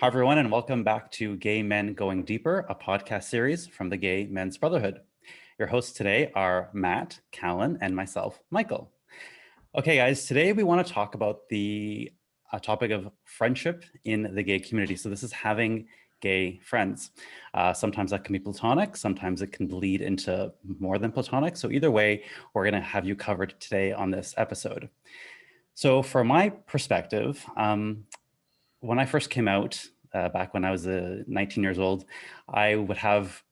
Hi, everyone, and welcome back to Gay Men Going Deeper, a podcast series from the Gay Men's Brotherhood. Your hosts today are Matt, Callan, and myself, Michael. Okay, guys, today we want to talk about the topic of friendship in the gay community. So this is having gay friends. Sometimes that can be platonic, sometimes it can bleed into more than platonic. So either way, we're going to have you covered today on this episode. So from my perspective, when I first came out, back when I was 19 years old, I would have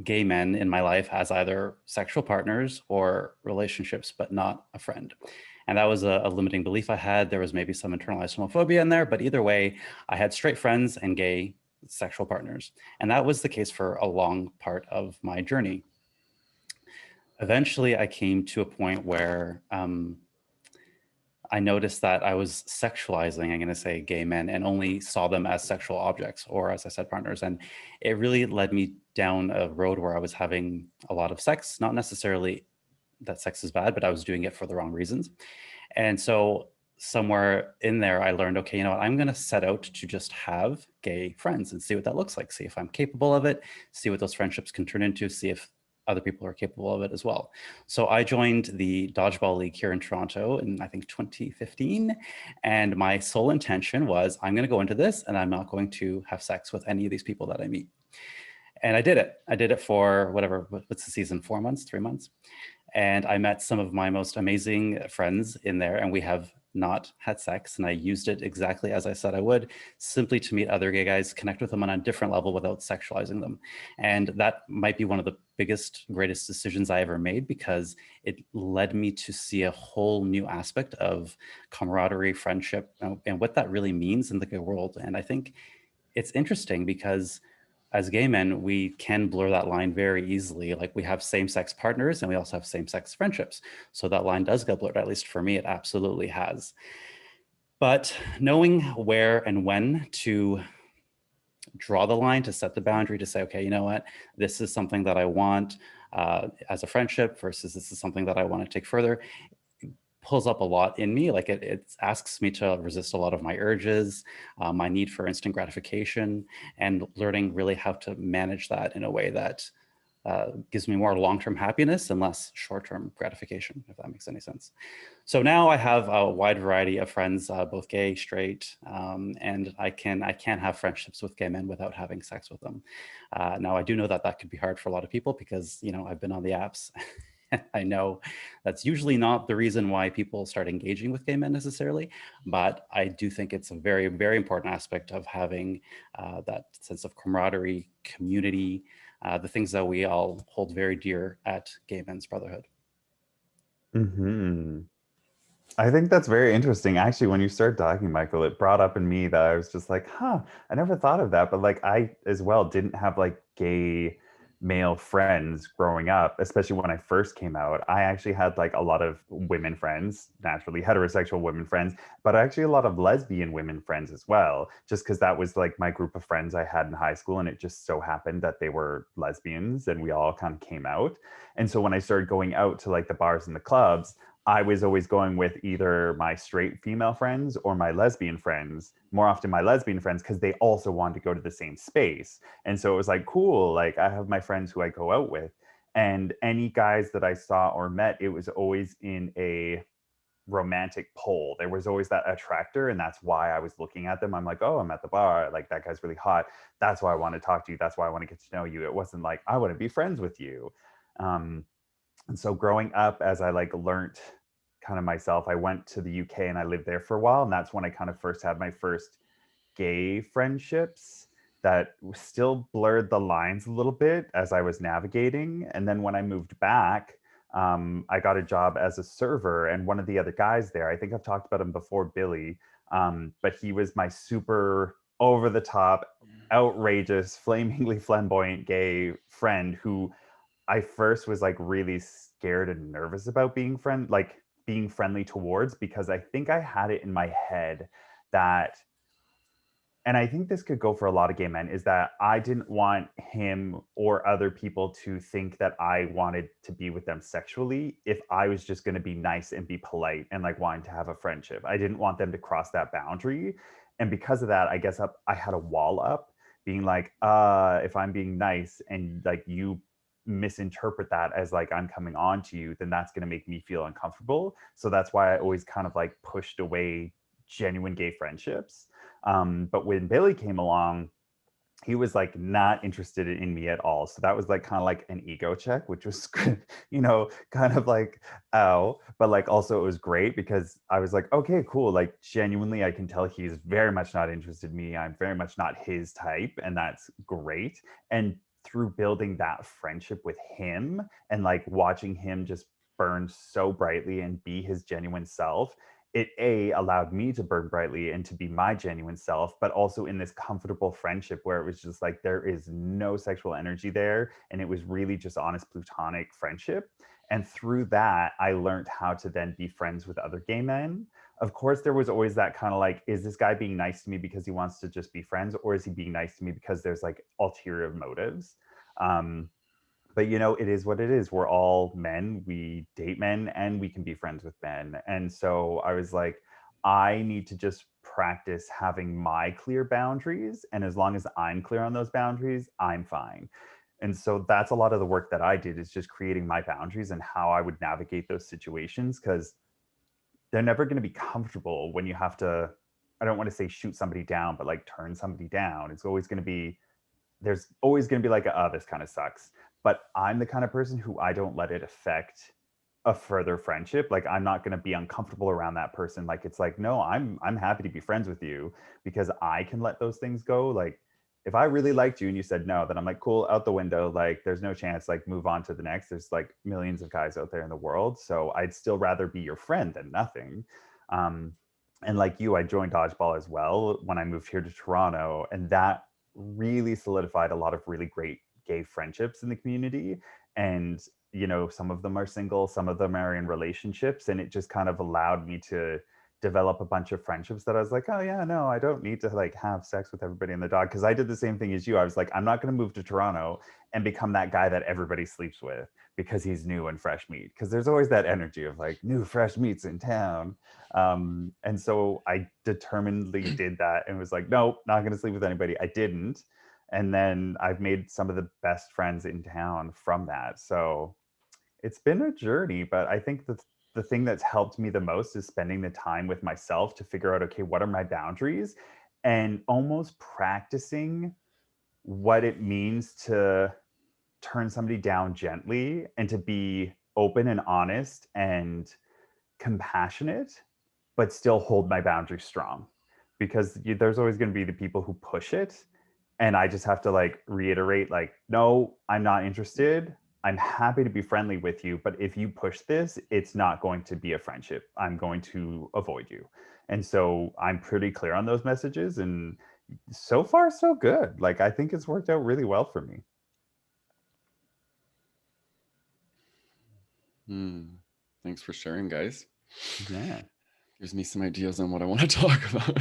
gay men in my life as either sexual partners or relationships, but not a friend. And that was a limiting belief I had. There was maybe some internalized homophobia in there, but either way, I had straight friends and gay sexual partners. And that was the case for a long part of my journey. Eventually, I came to a point where I noticed that I was sexualizing, I'm going to say, gay men and only saw them as sexual objects or, as I said, partners. And it really led me down a road where I was having a lot of sex, not necessarily that sex is bad, but I was doing it for the wrong reasons. And so somewhere in there, I learned, okay, you know what, I'm going to set out to just have gay friends and see what that looks like, see if I'm capable of it, see what those friendships can turn into, see if other people are capable of it as well. So I joined the Dodgeball League here in Toronto in, I think, 2015. And my sole intention was, I'm going to go into this and I'm not going to have sex with any of these people that I meet. And I did it. I did it for whatever, what's the season, 4 months, 3 months? And I met some of my most amazing friends in there, and we have not had sex. And I used it exactly as I said I would, simply to meet other gay guys, connect with them on a different level without sexualizing them. And that might be one of the biggest, greatest decisions I ever made, because it led me to see a whole new aspect of camaraderie, friendship, and what that really means in the gay world. And I think it's interesting because as gay men, we can blur that line very easily. Like, we have same-sex partners and we also have same-sex friendships. So that line does get blurred. At least for me, it absolutely has. But knowing where and when to draw the line, to set the boundary, to say, okay, you know what, this is something that I want as a friendship versus this is something that I want to take further, pulls up a lot in me. Like, it asks me to resist a lot of my urges, my need for instant gratification, and learning really how to manage that in a way that gives me more long-term happiness and less short-term gratification, if that makes any sense. So now I have a wide variety of friends, both gay, straight, and I can have friendships with gay men without having sex with them. Now, I do know that that could be hard for a lot of people because, you know, I've been on the apps. I know that's usually not the reason why people start engaging with gay men necessarily, but I do think it's a very, very important aspect of having that sense of camaraderie, community, the things that we all hold very dear at Gay Men's Brotherhood. Hmm. I think that's very interesting. Actually, when you started talking, Michael, it brought up in me that I was just like, huh, I never thought of that. But like, I as well didn't have like gay male friends growing up, especially when I first came out. I actually had like a lot of women friends, naturally heterosexual women friends, but actually a lot of lesbian women friends as well, just because that was like my group of friends I had in high school. And it just so happened that they were lesbians and we all kind of came out. And so when I started going out to like the bars and the clubs, I was always going with either my straight female friends or my lesbian friends, more often my lesbian friends, because they also wanted to go to the same space. And so it was like, cool, like I have my friends who I go out with. And any guys that I saw or met, it was always in a romantic pull. There was always that attractor, and that's why I was looking at them. I'm like, oh, I'm at the bar. Like, that guy's really hot. That's why I want to talk to you. That's why I want to get to know you. It wasn't like, I want to be friends with you. Um, and so growing up, as I like learned kind of myself, I went to the UK and I lived there for a while. And that's when I kind of first had my first gay friendships that still blurred the lines a little bit as I was navigating. And then when I moved back, I got a job as a server. And one of the other guys there, I think I've talked about him before, Billy, but he was my super over the top, outrageous, flamingly flamboyant gay friend who I first was like really scared and nervous about being friendly towards, because I think I had it in my head that, and I think this could go for a lot of gay men, is that I didn't want him or other people to think that I wanted to be with them sexually if I was just going to be nice and be polite and like wanting to have a friendship. I didn't want them to cross that boundary. And because of that, I guess I had a wall up being like, if I'm being nice and like you misinterpret that as like I'm coming on to you, then that's going to make me feel uncomfortable. So that's why I always kind of like pushed away genuine gay friendships. But when Billy came along, he was like not interested in me at all. So that was like kind of like an ego check, which was, kind of like, ow. But like also it was great because I was like, okay, cool. Like genuinely, I can tell he's very much not interested in me. I'm very much not his type. And that's great. And through building that friendship with him and like watching him just burn so brightly and be his genuine self, it allowed me to burn brightly and to be my genuine self, but also in this comfortable friendship where it was just like there is no sexual energy there and it was really just honest platonic friendship. And through that I learned how to then be friends with other gay men. Of course there was always that kind of like, is this guy being nice to me because he wants to just be friends, or is he being nice to me because there's like ulterior motives? um but it is what it is. We're all men, we date men, and we can be friends with men. And so I was like, I need to just practice having my clear boundaries, and as long as I'm clear on those boundaries, I'm fine. And so that's a lot of the work that I did, is just creating my boundaries and how I would navigate those situations, because they're never going to be comfortable when you have to, I don't want to say shoot somebody down, but like turn somebody down. It's always going to be, there's always going to be like, this kind of sucks. But I'm the kind of person who, I don't let it affect a further friendship. Like I'm not going to be uncomfortable around that person. Like it's like, no, I'm happy to be friends with you because I can let those things go. Like if I really liked you and you said no, then I'm like, cool, out the window. Like there's no chance, like move on to the next. There's like millions of guys out there in the world. So I'd still rather be your friend than nothing. Um, and like you, I joined dodgeball as well when I moved here to Toronto, and that really solidified a lot of really great gay friendships in the community. And some of them are single, some of them are in relationships, and it just kind of allowed me to develop a bunch of friendships that I was like, oh yeah, no, I don't need to like have sex with everybody in the dog, because I did the same thing as you. I was like, I'm not going to move to Toronto and become that guy that everybody sleeps with because he's new and fresh meat, because there's always that energy of like new fresh meats in town. And so I determinedly did that and was like, nope, not going to sleep with anybody. I didn't. And then I've made some of the best friends in town from that. So it's been a journey, but I think the thing that's helped me the most is spending the time with myself to figure out, okay, what are my boundaries, and almost practicing what it means to turn somebody down gently and to be open and honest and compassionate, but still hold my boundaries strong. Because there's always going to be the people who push it. And I just have to like reiterate, like, no, I'm not interested. I'm happy to be friendly with you. But if you push this, it's not going to be a friendship. I'm going to avoid you. And so I'm pretty clear on those messages. And so far, so good. Like, I think it's worked out really well for me. Thanks for sharing, guys. Yeah. Gives me some ideas on what I want to talk about.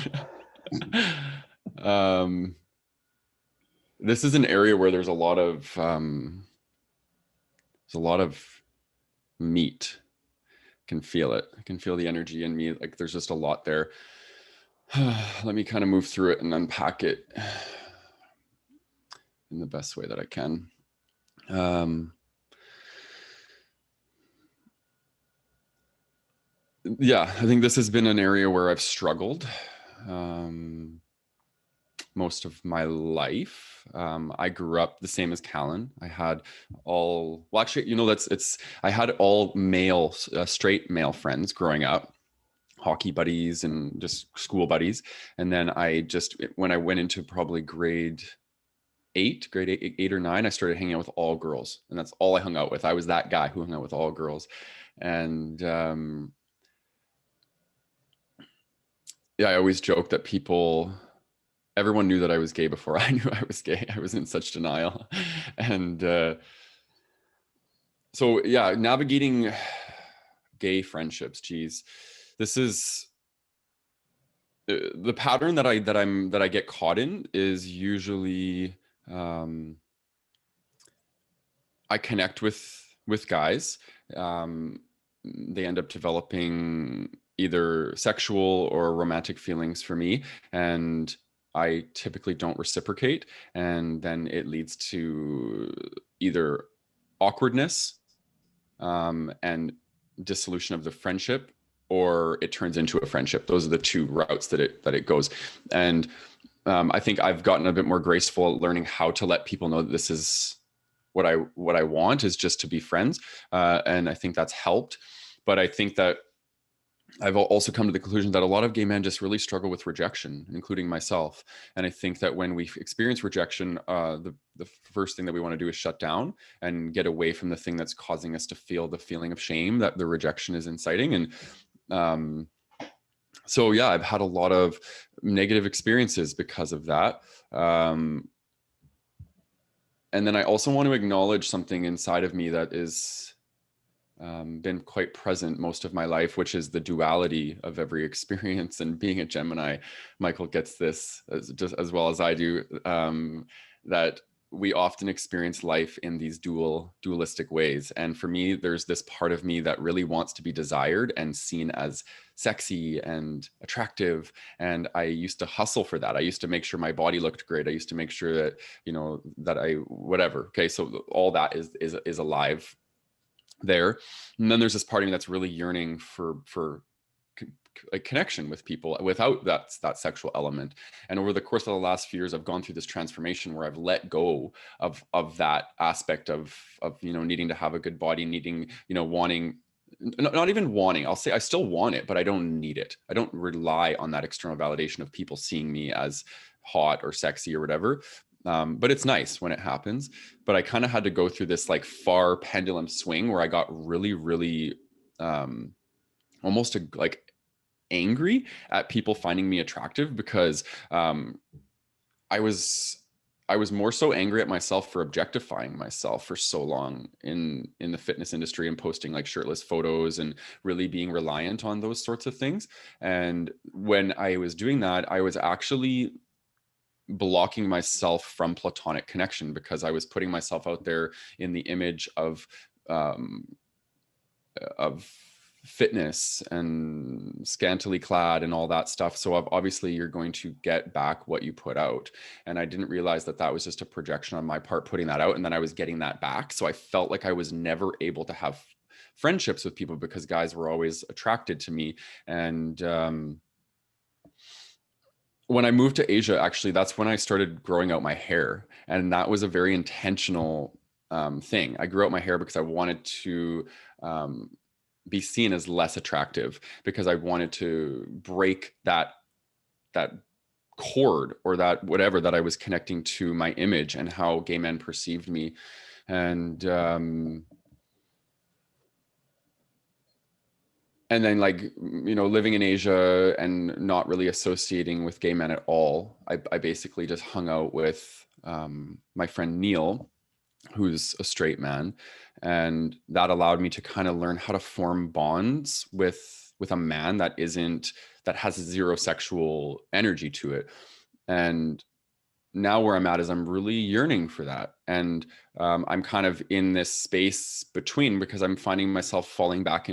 This is an area where there's a lot of meat. I can feel it. I can feel the energy in me. Like there's just a lot there. Let me kind of move through it and unpack it in the best way that I can. Yeah, I think this has been an area where I've struggled most of my life. I grew up the same as Callan. I had I had all male, straight male friends growing up, hockey buddies and just school buddies. And then when I went into probably grade eight or nine, I started hanging out with all girls, and that's all I hung out with. I was that guy who hung out with all girls. And yeah, I always joke that everyone knew that I was gay before I knew I was gay. I was in such denial. And so yeah, navigating gay friendships, geez, this is the pattern that I get caught in is usually I connect with guys. They end up developing either sexual or romantic feelings for me, and I typically don't reciprocate, and then it leads to either awkwardness and dissolution of the friendship, or it turns into a friendship. Those are the two routes that it goes. And I think I've gotten a bit more graceful at learning how to let people know that this is what I want, is just to be friends, and I think that's helped. But I think that I've also come to the conclusion that a lot of gay men just really struggle with rejection, including myself. And I think that when we experience rejection, the first thing that we want to do is shut down and get away from the thing that's causing us to feel the feeling of shame that the rejection is inciting. And so, yeah, I've had a lot of negative experiences because of that. And then I also want to acknowledge something inside of me that is been quite present most of my life, which is the duality of every experience. And being a Gemini, Michael gets this just as well as I do, that we often experience life in these dualistic ways. And for me, there's this part of me that really wants to be desired and seen as sexy and attractive. And I used to hustle for that. I used to make sure my body looked great. I used to make sure that, that I, whatever. Okay. So all that is alive there. And then there's this part of me that's really yearning for a connection with people without that sexual element. And over the course of the last few years, I've gone through this transformation where I've let go of that aspect of needing to have a good body, needing, wanting, not even wanting, I'll say I still want it, but I don't need it. I don't rely on that external validation of people seeing me as hot or sexy or whatever. But it's nice when it happens. But I kind of had to go through this like far pendulum swing where I got really, really almost like angry at people finding me attractive, because I was more so angry at myself for objectifying myself for so long in the fitness industry and posting like shirtless photos and really being reliant on those sorts of things. And when I was doing that, I was actually blocking myself from platonic connection, because I was putting myself out there in the image of fitness and scantily clad and all that stuff. So obviously you're going to get back what you put out. And I didn't realize that was just a projection on my part, putting that out. And then I was getting that back. So I felt like I was never able to have friendships with people because guys were always attracted to me. And when I moved to Asia, actually, that's when I started growing out my hair. And that was a very intentional thing. I grew out my hair because I wanted to be seen as less attractive, because I wanted to break that cord or that whatever that I was connecting to my image and how gay men perceived me. And then like, living in Asia and not really associating with gay men at all, I basically just hung out with my friend Neil, who's a straight man. And that allowed me to kind of learn how to form bonds with a man that has zero sexual energy to it. And now where I'm at is I'm really yearning for that. And I'm kind of in this space between, because I'm finding myself falling back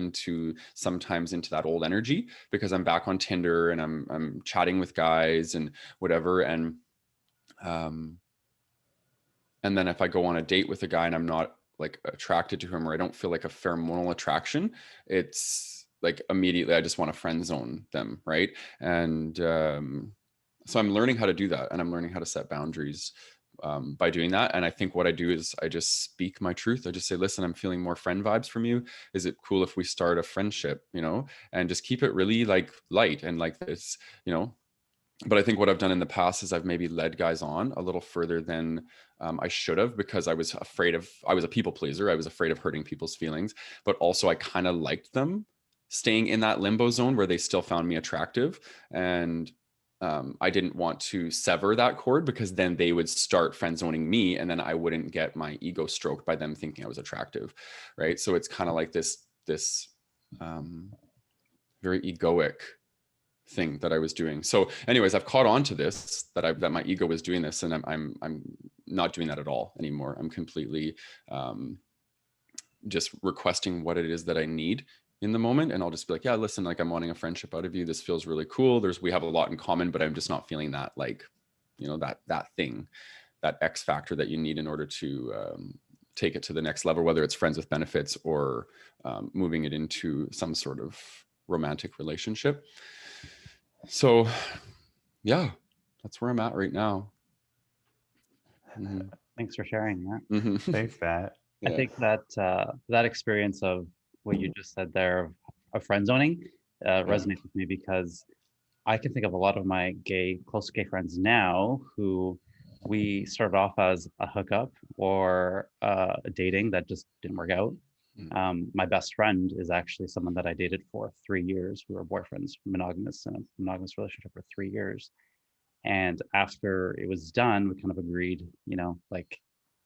sometimes into that old energy, because I'm back on Tinder and I'm chatting with guys and whatever. And then if I go on a date with a guy and I'm not like attracted to him, or I don't feel like a pheromonal attraction, it's like immediately I just want to friend zone them. Right. And so I'm learning how to do that, and I'm learning how to set boundaries by doing that. And I think what I do is I just speak my truth. I just say, listen, I'm feeling more friend vibes from you. Is it cool if we start a friendship, and just keep it really like light and like this, But I think what I've done in the past is I've maybe led guys on a little further than I should have, because I was a people pleaser. I was afraid of hurting people's feelings, but also I kind of liked them staying in that limbo zone where they still found me attractive. And I didn't want to sever that cord, because then they would start friend zoning me, and then I wouldn't get my ego stroked by them thinking I was attractive. Right. So it's kind of like this very egoic thing that I was doing. So anyways, I've caught on to this, that my ego was doing this, and I'm not doing that at all anymore. I'm completely just requesting what it is that I need in the moment, and I'll just be like, yeah, listen, like I'm wanting a friendship out of you. This feels really cool. We have a lot in common, but I'm just not feeling that, like, that thing, that X factor that you need in order to take it to the next level, whether it's friends with benefits or moving it into some sort of romantic relationship. So yeah, that's where I'm at right now. Thanks for sharing that. Mm-hmm. Thanks, Matt. I think that that experience of what you just said there of friend zoning resonates with me, because I can think of a lot of my close gay friends now who we started off as a hookup or dating that just didn't work out. My best friend is actually someone that I dated for 3 years. We were boyfriends, monogamous, in a monogamous relationship for 3 years. And after it was done, we kind of agreed, like,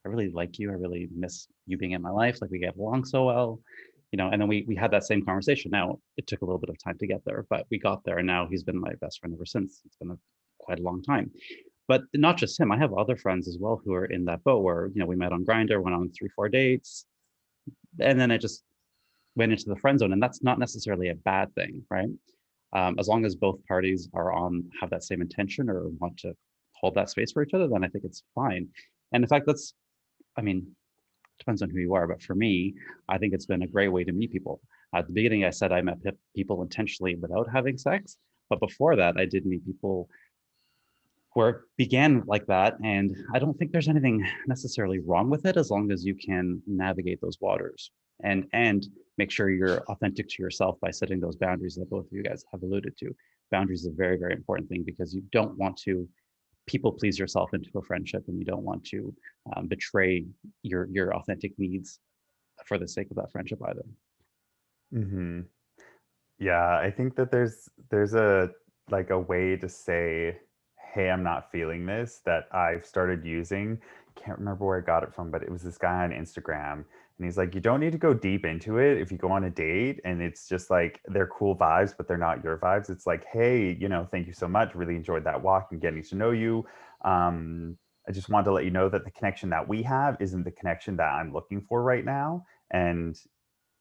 I really like you. I really miss you being in my life. Like, we get along so well, and then we had that same conversation. Now, it took a little bit of time to get there, but we got there. And now he's been my best friend ever since. It's been quite a long time. But not just him. I have other friends as well who are in that boat where, we met on Grindr, went on 3-4 dates, and then it just went into the friend zone. And that's not necessarily a bad thing, right? As long as both parties have that same intention or want to hold that space for each other, then I think it's fine. And in fact, depends on who you are, but for me, I think it's been a great way to meet people. At the beginning, I said I met people intentionally without having sex, but before that, I did meet people where it began like that. And I don't think there's anything necessarily wrong with it, as long as you can navigate those waters and make sure you're authentic to yourself by setting those boundaries that both of you guys have alluded to. Boundaries is a very, very important thing, because you don't want to people please yourself into a friendship, and you don't want to betray your authentic needs for the sake of that friendship either. Mm-hmm. Yeah, I think that there's a like a way to say, hey, I'm not feeling this, that I've started using. Can't remember where I got it from, but it was this guy on Instagram, and he's like, you don't need to go deep into it if you go on a date and it's just like they're cool vibes, but they're not your vibes. It's like, hey, thank you so much. Really enjoyed that walk and getting to know you. I just wanted to let you know that the connection that we have isn't the connection that I'm looking for right now. And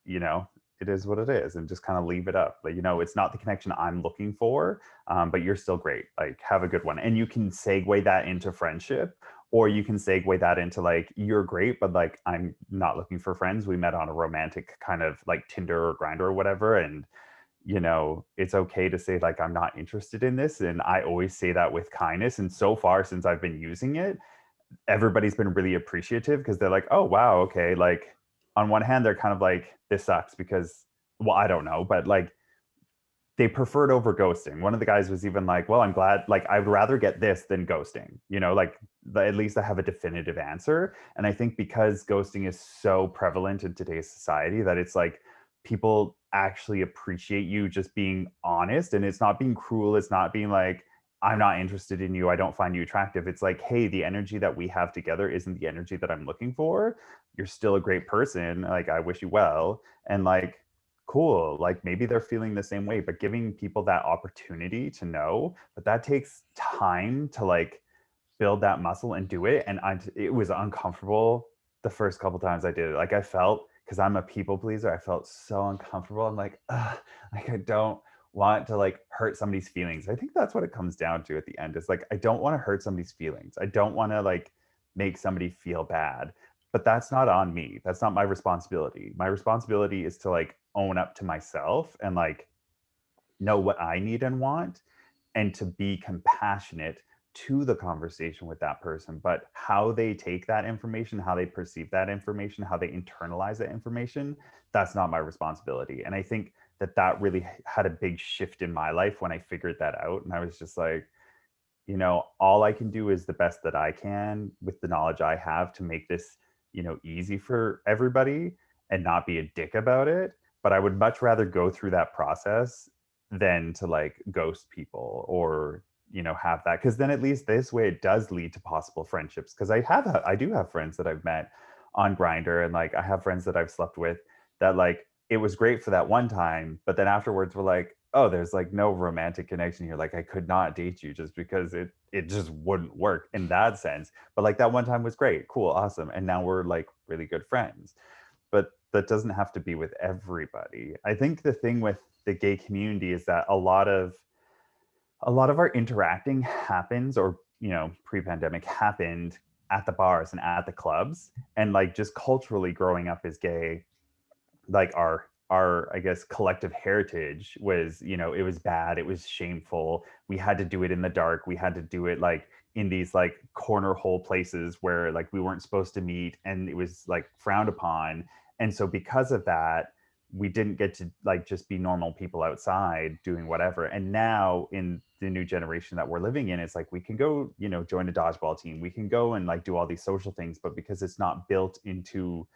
you know, it is what it is, and just kind of leave it up. Like, it's not the connection I'm looking for, but you're still great. Like, have a good one. And you can segue that into friendship, or you can segue that into like, you're great, but like, I'm not looking for friends. We met on a romantic kind of like Tinder or Grindr or whatever. And, it's okay to say like, I'm not interested in this. And I always say that with kindness. And so far, since I've been using it, everybody's been really appreciative, because they're like, oh, wow, okay. Like, on one hand, they're kind of like, this sucks because, well, I don't know, but like, they preferred over ghosting. One of the guys was even like, well, I'm glad, like, I'd rather get this than ghosting, like, at least I have a definitive answer. And I think because ghosting is so prevalent in today's society, that it's like, people actually appreciate you just being honest, and it's not being cruel. It's not being like, I'm not interested in you, I don't find you attractive. It's like, hey, the energy that we have together isn't the energy that I'm looking for. You're still a great person. Like, I wish you well. And like, cool. Like, maybe they're feeling the same way, but giving people that opportunity to know, but that takes time to like build that muscle and do it. And it was uncomfortable the first couple times I did it. Like, I felt, because I'm a people pleaser, I felt so uncomfortable. I'm like, like, I don't want to like hurt somebody's feelings. I think that's what it comes down to at the end. It's like, I don't want to hurt somebody's feelings. I don't want to like make somebody feel bad, but that's not on me. That's not my responsibility. My responsibility is to like own up to myself and like know what I need and want, and to be compassionate to the conversation with that person. But how they take that information, how they perceive that information, how they internalize that information, that's not my responsibility. And I think that really had a big shift in my life when I figured that out. And I was just like, all I can do is the best that I can with the knowledge I have to make this, easy for everybody, and not be a dick about it. But I would much rather go through that process than to like ghost people, or, have that. Because then at least this way it does lead to possible friendships. Because I do have friends that I've met on Grindr, and like, I have friends that I've slept with that like, it was great for that one time, but then afterwards we're like, oh, there's like no romantic connection here. Like, I could not date you just because it just wouldn't work in that sense. But like, that one time was great, cool, awesome, and now we're like really good friends. But that doesn't have to be with everybody. I think the thing with the gay community is that a lot of our interacting happens, or pre-pandemic happened at the bars and at the clubs, and like just culturally growing up as gay, like our I guess collective heritage was, it was bad, it was shameful, we had to do it in the dark, we had to do it like in these like corner hole places where like we weren't supposed to meet, and it was like frowned upon. And so because of that, we didn't get to like just be normal people outside doing whatever. And now in the new generation that we're living in, it's like we can go, join a dodgeball team, we can go and like do all these social things, but because it's not built into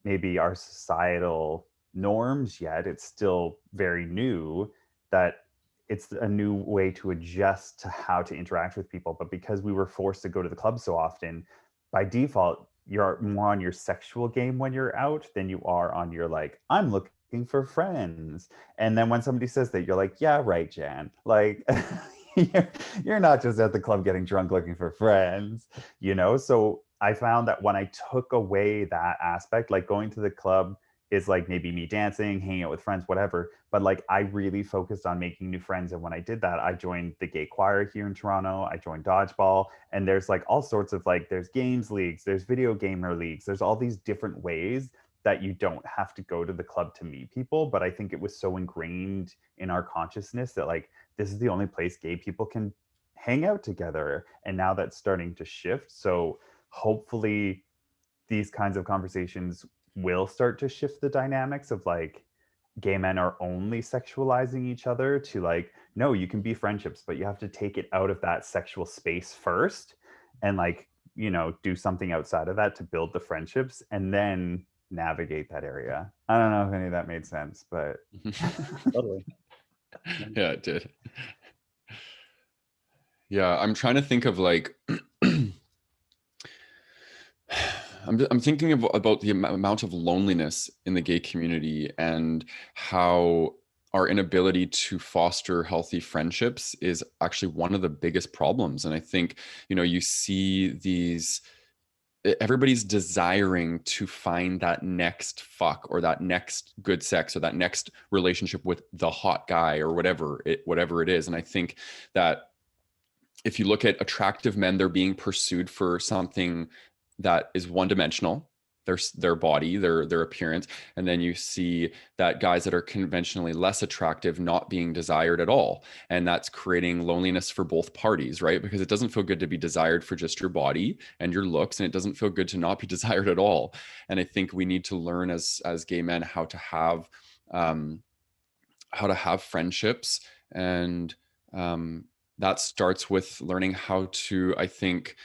maybe our societal norms yet, it's still very new, that it's a new way to adjust to how to interact with people. But because we were forced to go to the club so often, by default you're more on your sexual game when you're out than you are on your like, I'm looking for friends. And then when somebody says that, you're like, yeah, right, Jan, like you're not just at the club getting drunk looking for friends, So I found that when I took away that aspect, like going to the club is like maybe me dancing, hanging out with friends, whatever. But like I really focused on making new friends. And when I did that, I joined the gay choir here in Toronto. I joined dodgeball. And there's like all sorts of like, there's games leagues, there's video gamer leagues, there's all these different ways that you don't have to go to the club to meet people. But I think it was so ingrained in our consciousness that like, this is the only place gay people can hang out together. And now that's starting to shift. So hopefully these kinds of conversations will start to shift the dynamics of like gay men are only sexualizing each other to like, no, you can be friendships, but you have to take it out of that sexual space first, and like, do something outside of that to build the friendships and then navigate that area. I don't know if any of that made sense, but Totally. Yeah, it did. Yeah, I'm trying to think of like I'm thinking about the amount of loneliness in the gay community, and how our inability to foster healthy friendships is actually one of the biggest problems. And I think, you see everybody's desiring to find that next fuck, or that next good sex, or that next relationship with the hot guy, or whatever it is. And I think that if you look at attractive men, they're being pursued for something that is one dimensional, their body, their appearance. And then you see that guys that are conventionally less attractive not being desired at all. And that's creating loneliness for both parties, right? Because it doesn't feel good to be desired for just your body and your looks, and it doesn't feel good to not be desired at all. And I think we need to learn as gay men how to have friendships. And that starts with learning how to, I think,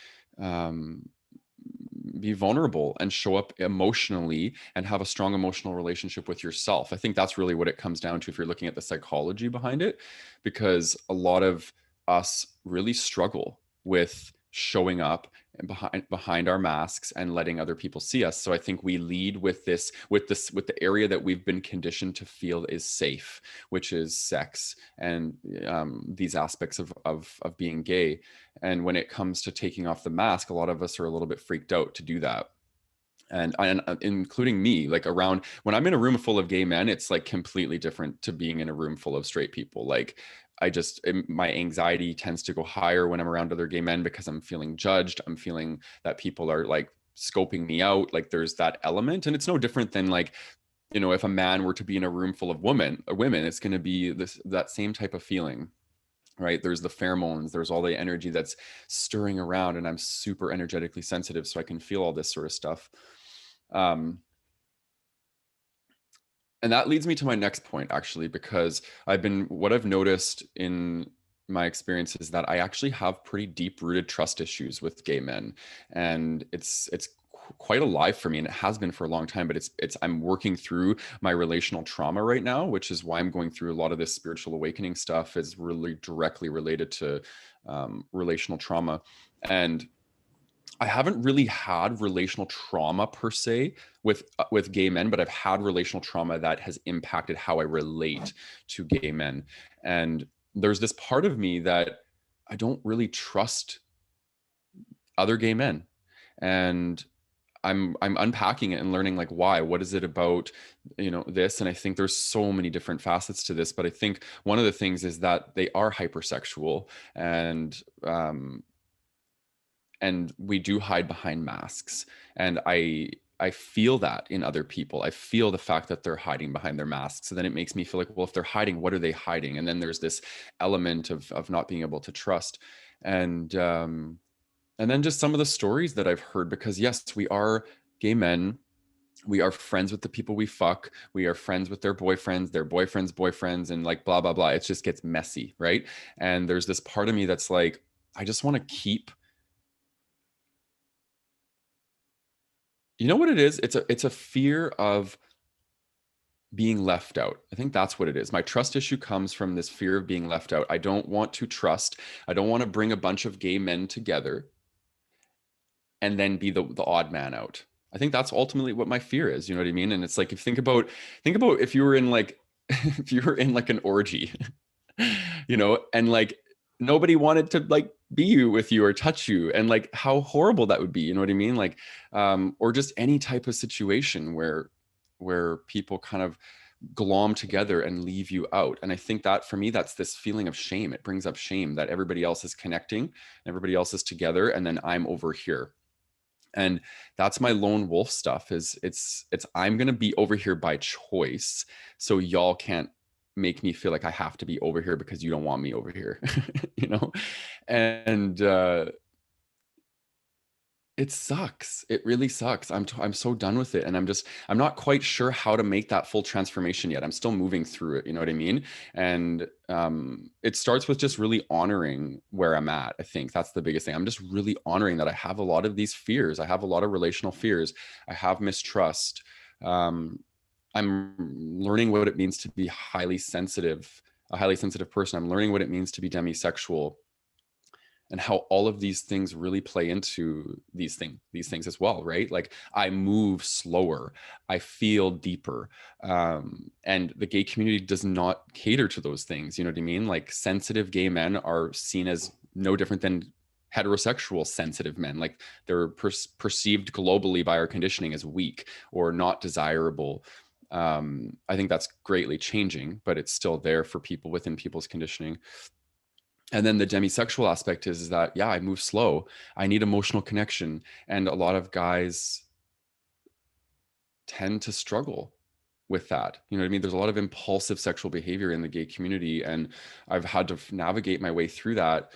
be vulnerable and show up emotionally and have a strong emotional relationship with yourself. I think that's really what it comes down to if you're looking at the psychology behind it, because a lot of us really struggle with showing up and behind our masks and letting other people see us. So I think we lead with the area that we've been conditioned to feel is safe, which is sex and these aspects of being gay. And when it comes to taking off the mask, a lot of us are a little bit freaked out to do that. And including me, like around when I'm in a room full of gay men, it's like completely different to being in a room full of straight people. Like my anxiety tends to go higher when I'm around other gay men, because I'm feeling judged. I'm feeling that people are like scoping me out. Like there's that element. And it's no different than like, if a man were to be in a room full of women, it's going to be that same type of feeling. Right? There's the pheromones, there's all the energy that's stirring around, and I'm super energetically sensitive, so I can feel all this sort of stuff. And that leads me to my next point, actually, because what I've noticed in my experience is that I actually have pretty deep rooted trust issues with gay men. And it's quite alive for me, and it has been for a long time, but I'm working through my relational trauma right now, which is why I'm going through a lot of this spiritual awakening stuff is really directly related to relational trauma. And I haven't really had relational trauma per se with gay men, but I've had relational trauma that has impacted how I relate to gay men. And there's this part of me that I don't really trust other gay men. And I'm unpacking it and learning like why, what is it about, this. And I think there's so many different facets to this, but I think one of the things is that they are hypersexual, and we do hide behind masks. And I feel that in other people. I feel the fact that they're hiding behind their masks. So then it makes me feel like, well, if they're hiding, what are they hiding? And then there's this element of not being able to trust. And then just some of the stories that I've heard, because yes, we are gay men. We are friends with the people we fuck. We are friends with their boyfriends' boyfriends, and like blah, blah, blah. It just gets messy, right? And there's this part of me that's like, I just want to keep, you know what it is? It's a fear of being left out. I think that's what it is. My trust issue comes from this fear of being left out. I don't want to trust. I don't want to bring a bunch of gay men together and then be the odd man out. I think that's ultimately what my fear is. You know what I mean? And it's like, if think about if you were in like if you were in like an orgy, and like nobody wanted to like be with you or touch you, and like how horrible that would be. You know what I mean? Like, or just any type of situation where people kind of glom together and leave you out. And I think that for me, that's this feeling of shame. It brings up shame that everybody else is connecting, everybody else is together, and then I'm over here. And that's my lone wolf stuff. Is it's I'm going to be over here by choice, so y'all can't make me feel like I have to be over here because you don't want me over here. you know and It sucks. It really sucks. I'm so done with it, and I'm not quite sure how to make that full transformation yet. I'm still moving through it. You know what I mean? And it starts with just really honoring where I'm at. I think that's the biggest thing. I'm just really honoring that I have a lot of these fears. I have a lot of relational fears. I have mistrust. I'm learning what it means to be a highly sensitive person. I'm learning what it means to be demisexual, and how all of these things really play into these things as well, right? Like, I move slower, I feel deeper, and the gay community does not cater to those things. You know what I mean? Like, sensitive gay men are seen as no different than heterosexual sensitive men. Like, they're perceived globally by our conditioning as weak or not desirable. I think that's greatly changing, but it's still there for people within people's conditioning. And then the demisexual aspect is that, yeah, I move slow. I need emotional connection. And a lot of guys tend to struggle with that. You know what I mean? There's a lot of impulsive sexual behavior in the gay community. And I've had to navigate my way through that.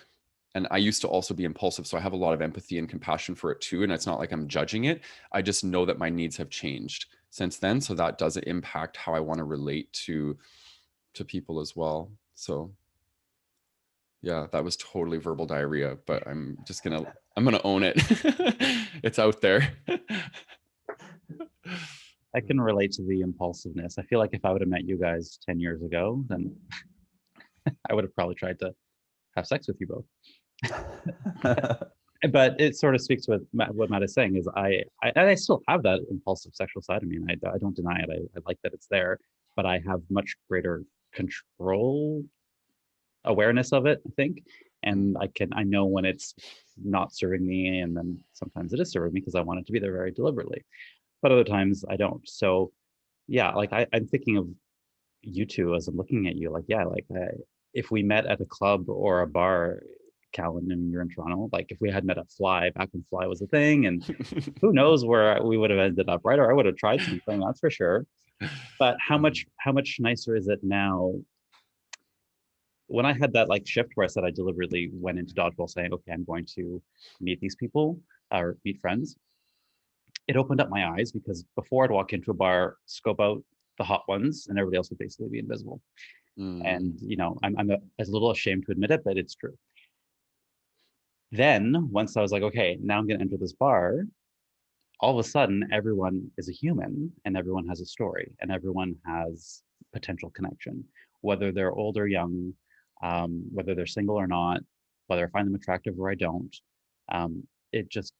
And I used to also be impulsive. So I have a lot of empathy and compassion for it too. And it's not like I'm judging it. I just know that my needs have changed since then. So that does impact how I want to relate to people as well. So yeah, that was totally verbal diarrhea, but I'm gonna own it. It's out there. I can relate to the impulsiveness. I feel like if I would have met you guys 10 years ago, then I would have probably tried to have sex with you both. But it sort of speaks to what Matt is saying. Is I still have that impulsive sexual side. I mean, I don't deny it. I like that it's there, but I have much greater control, awareness of it, I think. And I know when it's not serving me, and then sometimes it is serving me because I want it to be there very deliberately, but other times I don't. So yeah, like I'm thinking of you two as I'm looking at you, like, yeah, like if we met at a club or a bar, Callan, and you're in Toronto, like if we had met at Fly back when Fly was a thing, and who knows where we would have ended up, right? Or I would have tried something, that's for sure. But how much nicer is it now? When I had that like shift where I said I deliberately went into dodgeball saying, okay, I'm going to meet these people or meet friends, it opened up my eyes, because before I'd walk into a bar, scope out the hot ones, and everybody else would basically be invisible. And I'm a little ashamed to admit it, but it's true. Then once I was like, okay, now I'm going to enter this bar, all of a sudden everyone is a human, and everyone has a story, and everyone has potential connection, whether they're old or young, whether they're single or not, whether I find them attractive or I don't. It just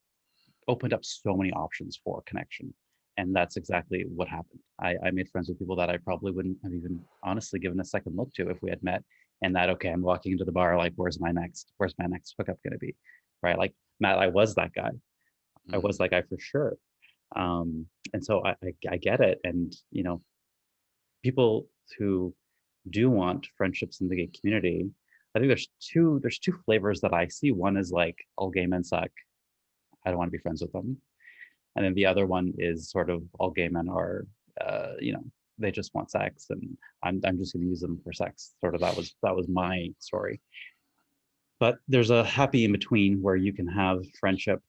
opened up so many options for connection. And that's exactly what happened. I made friends with people that I probably wouldn't have even honestly given a second look to if we had met. And that, okay, I'm walking into the bar, like, where's my next hookup going to be? Right? Like, Matt, I was that guy. I was that guy for sure. And so I get it. And, people who do want friendships in the gay community, I think there's two flavors that I see. One is like, all gay men suck. I don't want to be friends with them. And then the other one is sort of, all gay men are, they just want sex, and I'm just going to use them for sex. Sort of, that was my story. But there's a happy in between where you can have friendship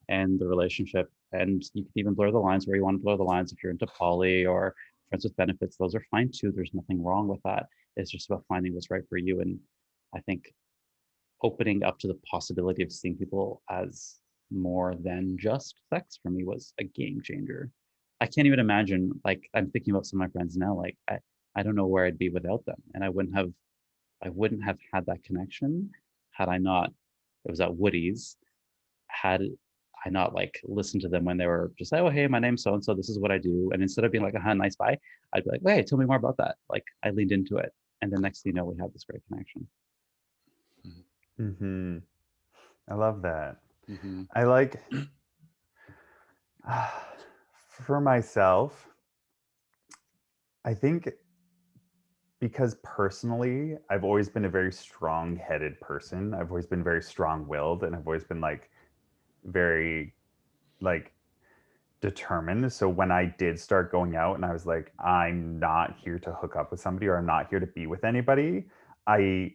and the relationship, and you can even blur the lines where you want to blur the lines. If you're into poly or friends with benefits, those are fine too. There's nothing wrong with that. It's just about finding what's right for you. And I think opening up to the possibility of seeing people as more than just sex for me was a game changer. I can't even imagine, like, I'm thinking about some of my friends now, like, I don't know where I'd be without them. And I wouldn't have had that connection had I not, it was at Woody's, had I not like listened to them when they were just like, oh, hey, my name's so and so, this is what I do. And instead of being like, nice, bye, I'd be like, hey, tell me more about that. Like, I leaned into it. And then next thing you know, we have this great connection. Mm-hmm. I love that. Mm-hmm. I like, for myself, I think because personally, I've always been a very strong-headed person. I've always been very strong-willed, and I've always been like very like determined. So when I did start going out and I was like, I'm not here to hook up with somebody or I'm not here to be with anybody, I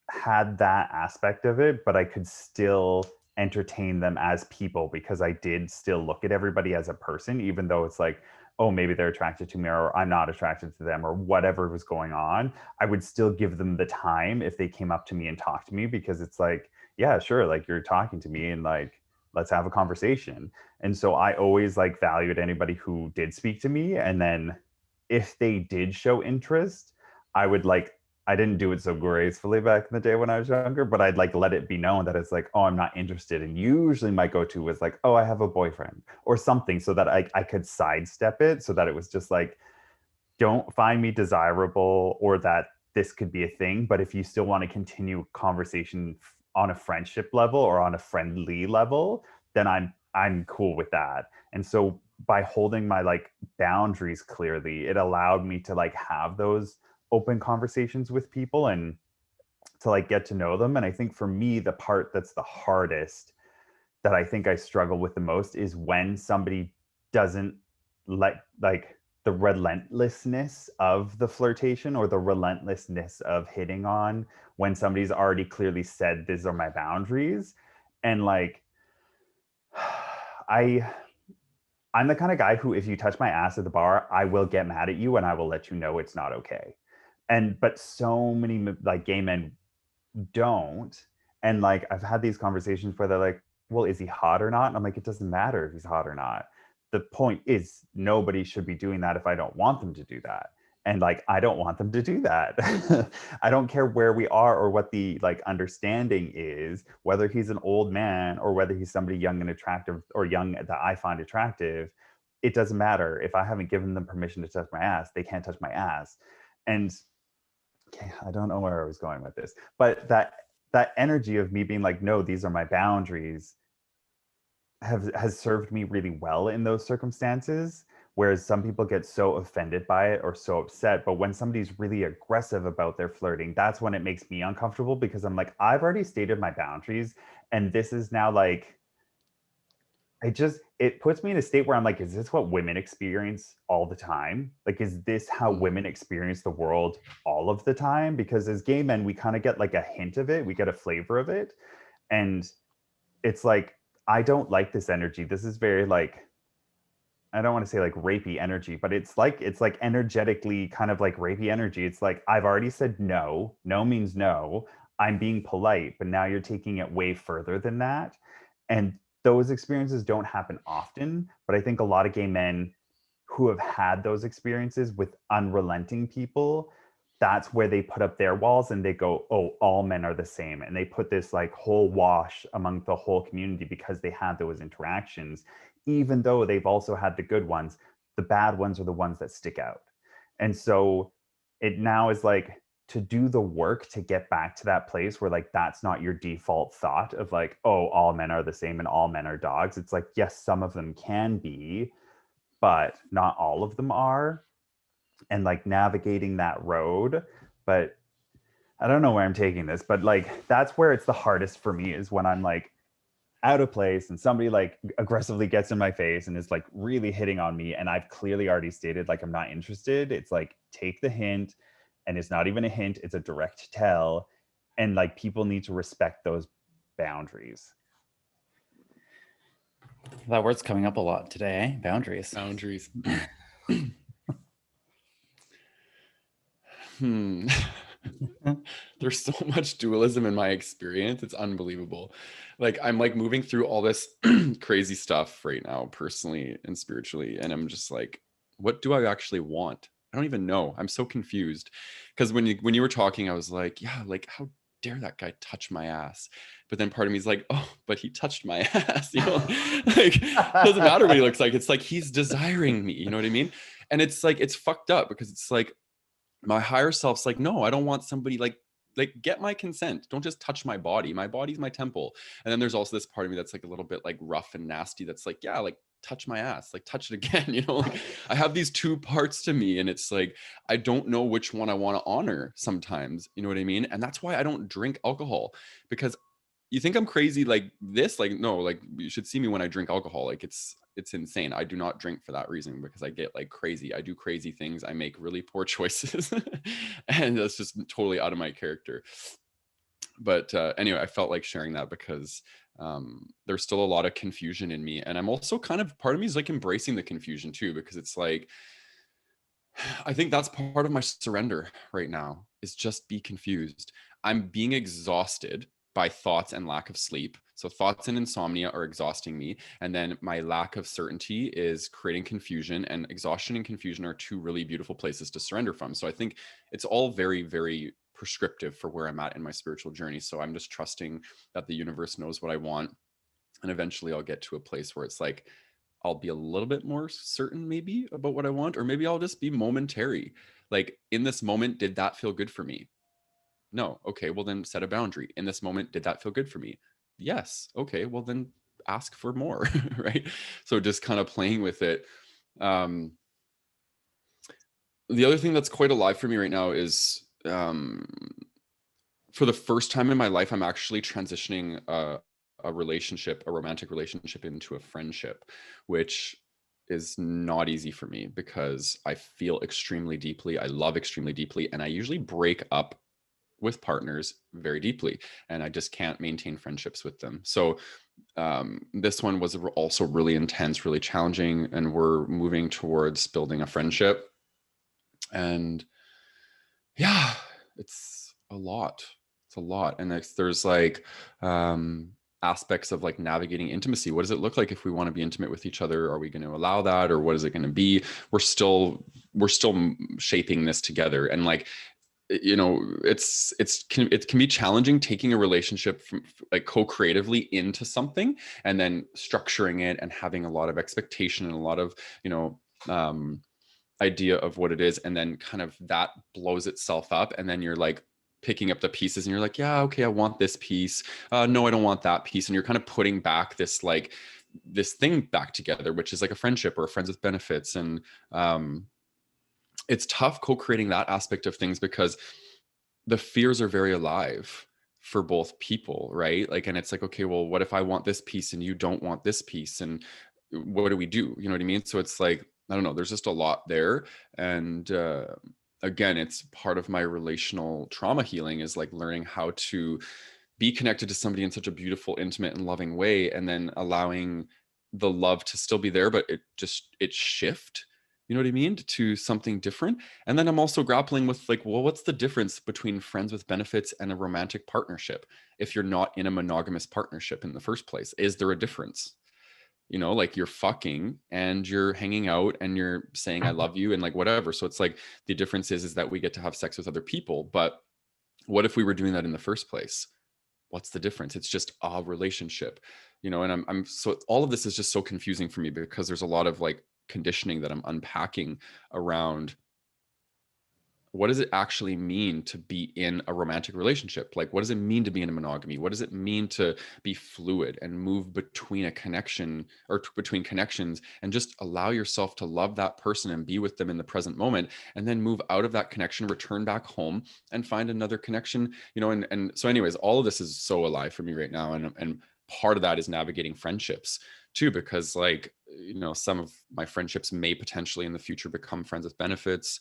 had that aspect of it, but I could still entertain them as people because I did still look at everybody as a person, even though it's like, oh, maybe they're attracted to me or I'm not attracted to them or whatever was going on. I would still give them the time if they came up to me and talked to me because it's like, yeah, sure, like you're talking to me and like, let's have a conversation. And so I always like valued anybody who did speak to me. And then if they did show interest, I would like I didn't do it so gracefully back in the day when I was younger, but I'd like let it be known that it's like, oh, I'm not interested. And usually my go-to was like, oh, I have a boyfriend or something so that I could sidestep it so that it was just like, don't find me desirable or that this could be a thing. But if you still want to continue conversation on a friendship level or on a friendly level, then I'm cool with that. And so by holding my like boundaries clearly, it allowed me to like have those open conversations with people and to like get to know them. And I think for me, the part that's the hardest that I think I struggle with the most is when somebody doesn't let like the relentlessness of the flirtation or the relentlessness of hitting on when somebody's already clearly said these are my boundaries. And like I I'm the kind of guy who, if you touch my ass at the bar, I will get mad at you and I will let you know it's not okay. And but so many like gay men don't. And like I've had these conversations where they're like, well, is he hot or not? And I'm like, it doesn't matter if he's hot or not. The point is nobody should be doing that if I don't want them to do that. And like I don't want them to do that. I don't care where we are or what the like understanding is, whether he's an old man or whether he's somebody young and attractive or young that I find attractive. It doesn't matter. If I haven't given them permission to touch my ass, they can't touch my ass. And okay, I don't know where I was going with this, but that energy of me being like, no, these are my boundaries, has served me really well in those circumstances. Whereas some people get so offended by it or so upset, but when somebody's really aggressive about their flirting, that's when it makes me uncomfortable because I'm like, I've already stated my boundaries, and this is now like it puts me in a state where I'm like, is this what women experience all the time? Like, is this how women experience the world all of the time? Because as gay men, we kind of get like a hint of it, we get a flavor of it. And it's like, I don't like this energy. This is very like, I don't want to say like rapey energy, but it's like energetically kind of like rapey energy. It's like, I've already said no. No means no. I'm being polite, but now you're taking it way further than that. And those experiences don't happen often, but I think a lot of gay men who have had those experiences with unrelenting people, that's where they put up their walls and they go, oh, all men are the same. And they put this like whole wash among the whole community because they had those interactions, even though they've also had the good ones. The bad ones are the ones that stick out. And so it now is like, to do the work to get back to that place where like that's not your default thought of like, oh, all men are the same and all men are dogs. It's like, yes, some of them can be, but not all of them are. And like navigating that road. But I don't know where I'm taking this, but like that's where it's the hardest for me, is when I'm like out of place and somebody like aggressively gets in my face and is like really hitting on me, and I've clearly already stated like I'm not interested. It's like, take the hint, and it's not even a hint, it's a direct tell. And like people need to respect those boundaries. That word's coming up a lot today, eh? Boundaries. Boundaries. There's so much dualism in my experience. It's unbelievable. Like I'm like moving through all this crazy stuff right now, personally and spiritually. And I'm just like, what do I actually want? I don't even know. I'm so confused. Because when you were talking, I was like, yeah, like how dare that guy touch my ass? But then part of me is like, oh, but he touched my ass. You know, like it doesn't matter what he looks like. It's like he's desiring me. You know what I mean? And it's like, it's fucked up, because it's like, my higher self's like, no, I don't want somebody like get my consent. Don't just touch my body. My body's my temple. And then there's also this part of me that's like a little bit like rough and nasty. That's like, yeah, like touch my ass, like touch it again. You know, like I have these two parts to me, and it's like, I don't know which one I want to honor sometimes. You know what I mean? And that's why I don't drink alcohol, because you think I'm crazy like this? Like, no, like you should see me when I drink alcohol. Like it's insane. I do not drink for that reason, because I get like crazy. I do crazy things. I make really poor choices and that's just totally out of my character. But anyway, I felt like sharing that because there's still a lot of confusion in me. And I'm also kind of, part of me is like embracing the confusion too, because it's like, I think that's part of my surrender right now, is just be confused. I'm being exhausted by thoughts and lack of sleep. So thoughts and insomnia are exhausting me. And then my lack of certainty is creating confusion, and exhaustion and confusion are two really beautiful places to surrender from. So I think it's all very, very prescriptive for where I'm at in my spiritual journey. So I'm just trusting that the universe knows what I want. And eventually I'll get to a place where it's like, I'll be a little bit more certain maybe about what I want, or maybe I'll just be momentary. Like in this moment, did that feel good for me? No. Okay, well then set a boundary. In this moment, did that feel good for me? Yes. Okay, well then ask for more, right? So just kind of playing with it. The other thing that's quite alive for me right now is for the first time in my life, I'm actually transitioning a relationship, a romantic relationship, into a friendship, which is not easy for me because I feel extremely deeply. I love extremely deeply. And I usually break up with partners very deeply, and I just can't maintain friendships with them. So this one was also really intense, really challenging, and we're moving towards building a friendship. And yeah, it's a lot. It's a lot. And there's like aspects of like navigating intimacy. What does it look like if we want to be intimate with each other? Are we going to allow that, or what is it going to be? We're still shaping this together. And like, you know, it can be challenging taking a relationship from like co-creatively into something, and then structuring it and having a lot of expectation and a lot of, you know, idea of what it is, and then kind of that blows itself up, and then you're like picking up the pieces and you're like, yeah, okay, I want this piece, no, I don't want that piece, and you're kind of putting back this like this thing back together, which is like a friendship or a friends with benefits. And it's tough co-creating that aspect of things because the fears are very alive for both people, right? Like, and it's like, okay, well, what if I want this piece and you don't want this piece, and what do we do? You know what I mean? So it's like, I don't know, there's just a lot there. And again, it's part of my relational trauma healing, is like learning how to be connected to somebody in such a beautiful, intimate, and loving way, and then allowing the love to still be there, but it shift, you know what I mean, to something different. And then I'm also grappling with like, well, what's the difference between friends with benefits and a romantic partnership if you're not in a monogamous partnership in the first place? Is there a difference? You know, like you're fucking and you're hanging out and you're saying I love you and like whatever. So it's like the difference is that we get to have sex with other people. But what if we were doing that in the first place? What's the difference? It's just a relationship, you know. And I'm so, all of this is just so confusing for me because there's a lot of like conditioning that I'm unpacking around what does it actually mean to be in a romantic relationship? Like, what does it mean to be in a monogamy? What does it mean to be fluid and move between a connection or between connections, and just allow yourself to love that person and be with them in the present moment, and then move out of that connection, return back home and find another connection, you know? And so anyways, all of this is so alive for me right now. And part of that is navigating friendships too, because like, you know, some of my friendships may potentially in the future become friends with benefits.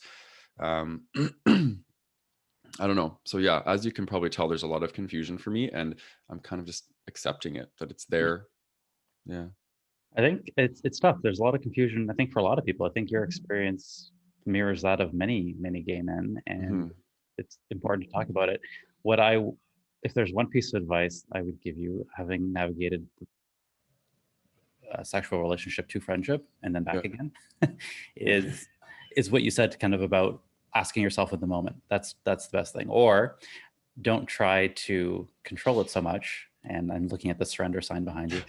I don't know. So yeah, as you can probably tell, there's a lot of confusion for me, and I'm kind of just accepting it that it's there. Yeah. I think it's tough. There's a lot of confusion, I think, for a lot of people. I think your experience mirrors that of many, many gay men, and Hmm. it's important to talk about it. What I, if there's one piece of advice I would give you, having navigated a sexual relationship to friendship and then Yeah. back again, is is what you said, kind of about asking yourself in the moment. That's the best thing. Or don't try to control it so much. And I'm looking at the surrender sign behind you.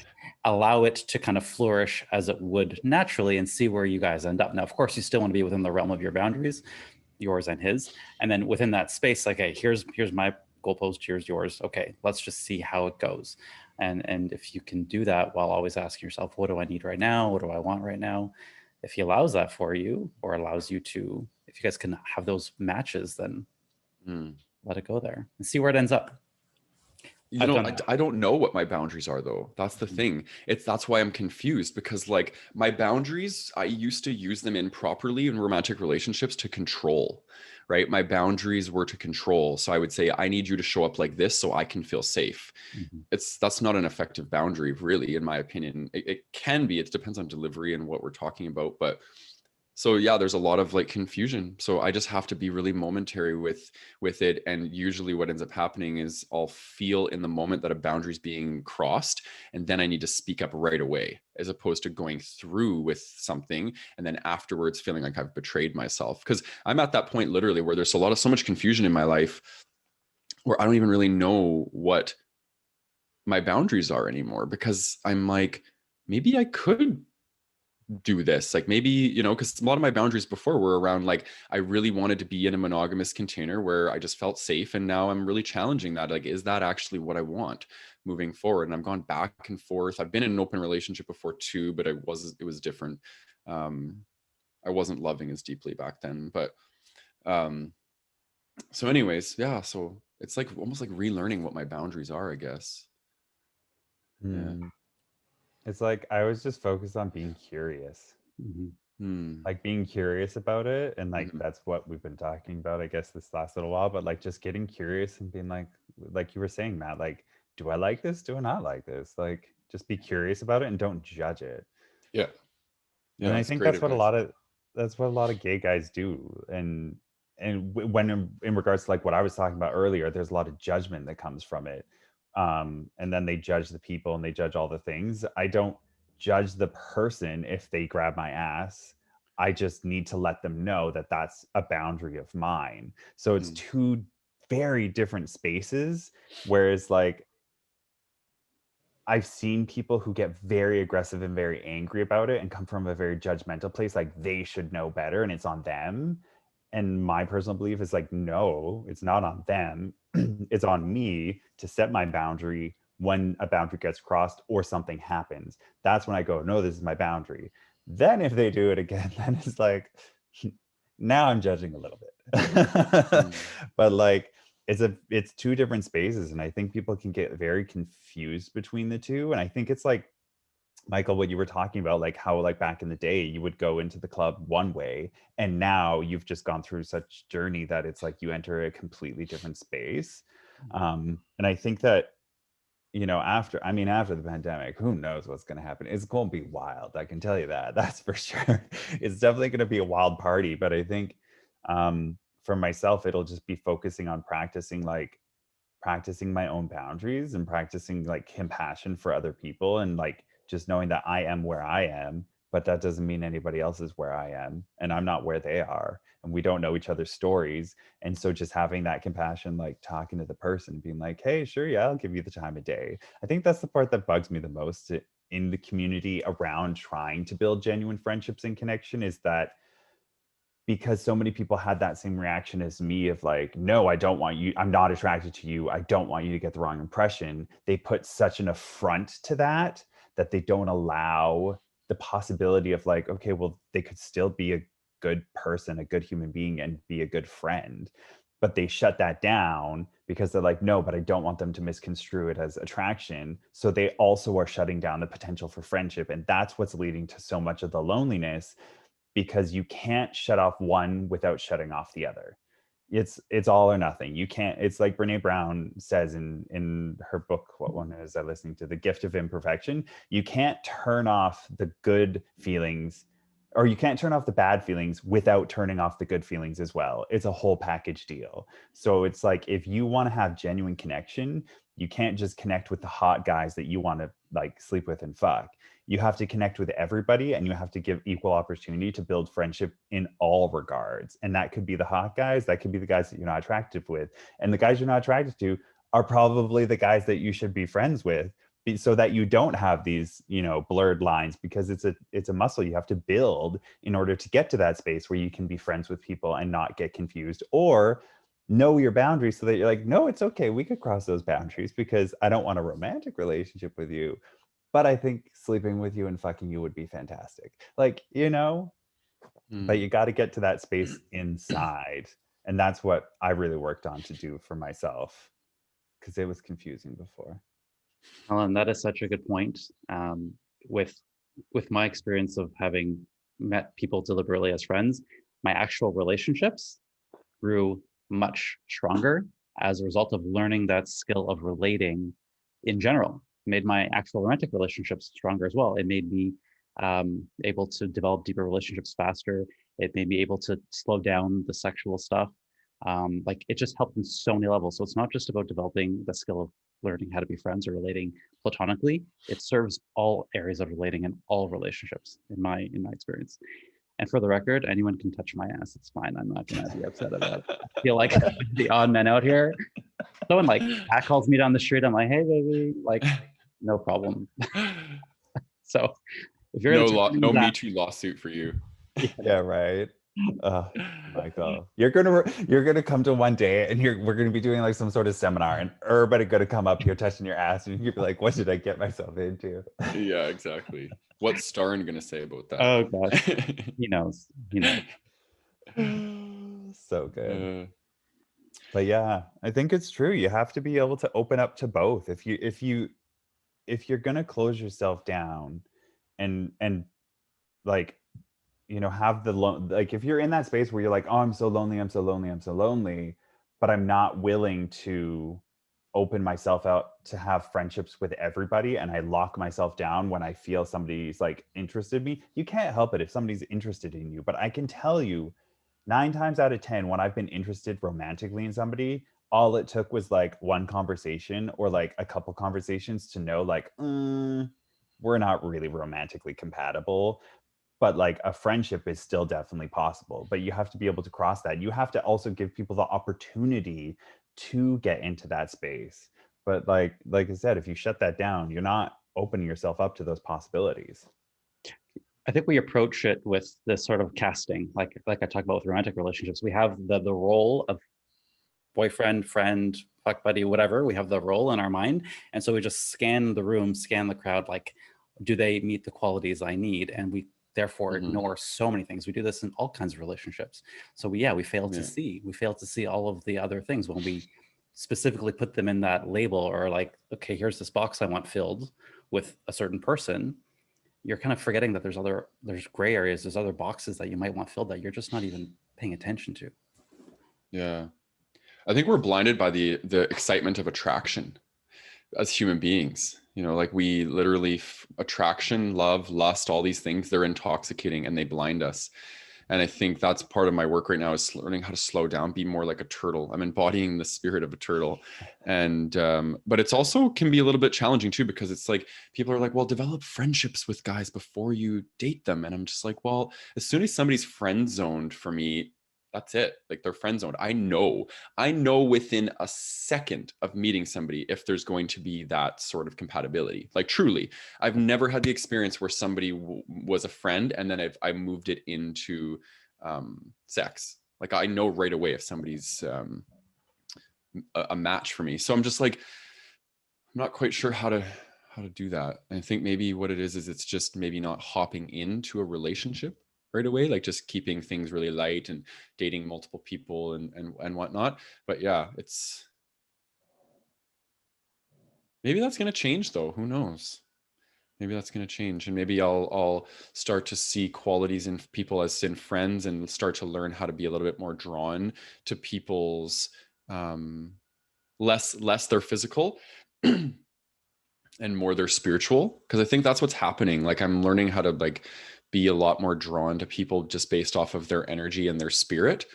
Allow it to kind of flourish as it would naturally, and see where you guys end up. Now, of course, you still want to be within the realm of your boundaries, yours and his. And then within that space, like, hey, here's my goalpost, here's yours. Okay, let's just see how it goes. And if you can do that while always asking yourself, what do I need right now? What do I want right now? If he allows that for you, or allows you to, if you guys can have those matches, then Mm. let it go there and see where it ends up. You I've know, done that. I don't know what my boundaries are though. That's the thing. That's why I'm confused, because like my boundaries, I used to use them improperly in romantic relationships to control, right? My boundaries were to control. So I would say, I need you to show up like this so I can feel safe. Mhm. That's not an effective boundary, really, in my opinion. It can be. It depends on delivery and what we're talking about, but so yeah, there's a lot of like confusion. So I just have to be really momentary with it. And usually what ends up happening is I'll feel in the moment that a boundary is being crossed, and then I need to speak up right away, as opposed to going through with something and then afterwards feeling like I've betrayed myself. Because I'm at that point literally where there's so much confusion in my life where I don't even really know what my boundaries are anymore, because I'm like, maybe I could do this, like maybe, you know, because a lot of my boundaries before were around like I really wanted to be in a monogamous container where I just felt safe, and now I'm really challenging that, like, is that actually what I want moving forward? And I've gone back and forth. I've been in an open relationship before too, but it was different. um I wasn't loving as deeply back then, but um so anyways, yeah, so it's like almost like relearning what my boundaries are, I guess. Yeah. Hmm. It's like I was just focused on being curious, Mhm. Hmm. like being curious about it. And like Mhm. that's what we've been talking about, I guess, this last little while. But like just getting curious and being like you were saying, Matt, like, do I like this? Do I not like this? Like, just be curious about it and don't judge it. Yeah. And Yeah, I it's think great that's what a advice. lot of gay guys do. When in regards to like what I was talking about earlier, there's a lot of judgment that comes from it. And then they judge the people and they judge all the things. I don't judge the person if they grab my ass. I just need to let them know that that's a boundary of mine. So it's Mm. two very different spaces. Whereas like I've seen people who get very aggressive and very angry about it and come from a very judgmental place, like they should know better and it's on them. And my personal belief is like, no, it's not on them. It's on me to set my boundary when a boundary gets crossed or something happens. That's when I go, no, this is my boundary. Then if they do it again, then it's like, now I'm judging a little bit. Mm. But like, it's two different spaces, and I think people can get very confused between the two. And I think it's like, Michael, what you were talking about, like how like back in the day you would go into the club one way, and now you've just gone through such journey that it's like you enter a completely different space. And I think that, you know, after the pandemic, who knows what's going to happen? It's going to be wild, I can tell you that. That's for sure. It's definitely going to be a wild party. But I think for myself, it'll just be focusing on practicing my own boundaries and practicing like compassion for other people, and like just knowing that I am where I am, but that doesn't mean anybody else is where I am, and I'm not where they are, and we don't know each other's stories. And so just having that compassion, like talking to the person, being like, hey, sure, yeah, I'll give you the time of day. I think that's the part that bugs me the most in the community around trying to build genuine friendships and connection, is that because so many people had that same reaction as me of like, no, I don't want you, I'm not attracted to you, I don't want you to get the wrong impression. They put such an affront to that that they don't allow the possibility of like, okay, well, they could still be a good person, a good human being, and be a good friend. But they shut that down because they're like, no, but I don't want them to misconstrue it as attraction. So they also are shutting down the potential for friendship. And that's what's leading to so much of the loneliness, because you can't shut off one without shutting off the other. It's all or nothing. You can't, it's like Brene Brown says in her book, what one is I listening to? The Gift of Imperfection. You can't turn off the good feelings, or you can't turn off the bad feelings without turning off the good feelings as well. It's a whole package deal. So it's like, if you want to have genuine connection, you can't just connect with the hot guys that you want to like sleep with and fuck. You have to connect with everybody, and you have to give equal opportunity to build friendship in all regards. And that could be the hot guys, that could be the guys that you're not attracted with. And the guys you're not attracted to are probably the guys that you should be friends with, so that you don't have these, you know, blurred lines, because it's a muscle you have to build in order to get to that space where you can be friends with people and not get confused, or know your boundaries so that you're like, no, it's okay, we could cross those boundaries because I don't want a romantic relationship with you, but I think sleeping with you and fucking you would be fantastic. Like, you know, but you got to get to that space inside. And that's what I really worked on to do for myself, because it was confusing before. Callan, that is such a good point. With with my experience of having met people deliberately as friends, my actual relationships grew much stronger as a result of learning that skill of relating in general. It made my actual romantic relationships stronger as well. It made me able to develop deeper relationships faster. It made me able to slow down the sexual stuff. Like it just helped in so many levels. So it's not just about developing the skill of learning how to be friends or relating platonically. It serves all areas of relating in all relationships in my experience. And for the record, anyone can touch my ass. It's fine. I'm not gonna be upset about it. I feel like the odd man out here. Someone like Pat calls me down the street. I'm like, hey baby, like no problem. So if you're No Me Too lawsuit for you. Yeah, right. Michael, you're gonna come to one day, and we're gonna be doing like some sort of seminar, and everybody gonna come up here touching your ass, and you'll be like, "What did I get myself into?" Yeah, exactly. What's Starn gonna say about that? Oh gosh, he knows. He knows. So good. But yeah, I think it's true. You have to be able to open up to both. If you're gonna close yourself down, and like, you know, have like, if you're in that space where you're like, oh, I'm so lonely, I'm so lonely, I'm so lonely, but I'm not willing to open myself out to have friendships with everybody, and I lock myself down when I feel somebody's like interested in me. You can't help it if somebody's interested in you, but I can tell you 9 times out of 10, when I've been interested romantically in somebody, all it took was like one conversation or like a couple conversations to know like, we're not really romantically compatible, but like a friendship is still definitely possible. But you have to be able to cross that. You have to also give people the opportunity to get into that space. But like I said, if you shut that down, you're not opening yourself up to those possibilities. I think we approach it with this sort of casting, like I talked about with romantic relationships. We have the role of boyfriend, friend, fuck buddy, whatever. We have the role in our mind, and so we just scan the room, scan the crowd. Like, do they meet the qualities I need? And we therefore ignore so many things. We do this in all kinds of relationships. So we fail to see all of the other things when we specifically put them in that label, or like, okay, here's this box I want filled with a certain person. You're kind of forgetting that there's gray areas, there's other boxes that you might want filled that you're just not even paying attention to. Yeah. I think we're blinded by the excitement of attraction as human beings. You know, like we literally attraction, love, lust, all these things, they're intoxicating and they blind us. And I think that's part of my work right now, is learning how to slow down, be more like a turtle. I'm embodying the spirit of a turtle. And, but it's also can be a little bit challenging too, because it's like, people are like, well, develop friendships with guys before you date them. And I'm just like, well, as soon as somebody's friend zoned for me, that's it. Like they're friend zoned. I know within a second of meeting somebody if there's going to be that sort of compatibility. Like truly, I've never had the experience where somebody was a friend and then I moved it into sex. Like I know right away if somebody's a match for me. So I'm just like, I'm not quite sure how to do that. And I think maybe what it is it's just maybe not hopping into a relationship right away, like just keeping things really light and dating multiple people and whatnot. But yeah, it's maybe that's going to change though. Who knows? Maybe that's going to change, and maybe I'll start to see qualities in people as in friends, and start to learn how to be a little bit more drawn to people's less their physical and more their spiritual, because I think that's what's happening. Like I'm learning how to like be a lot more drawn to people just based off of their energy and their spirit.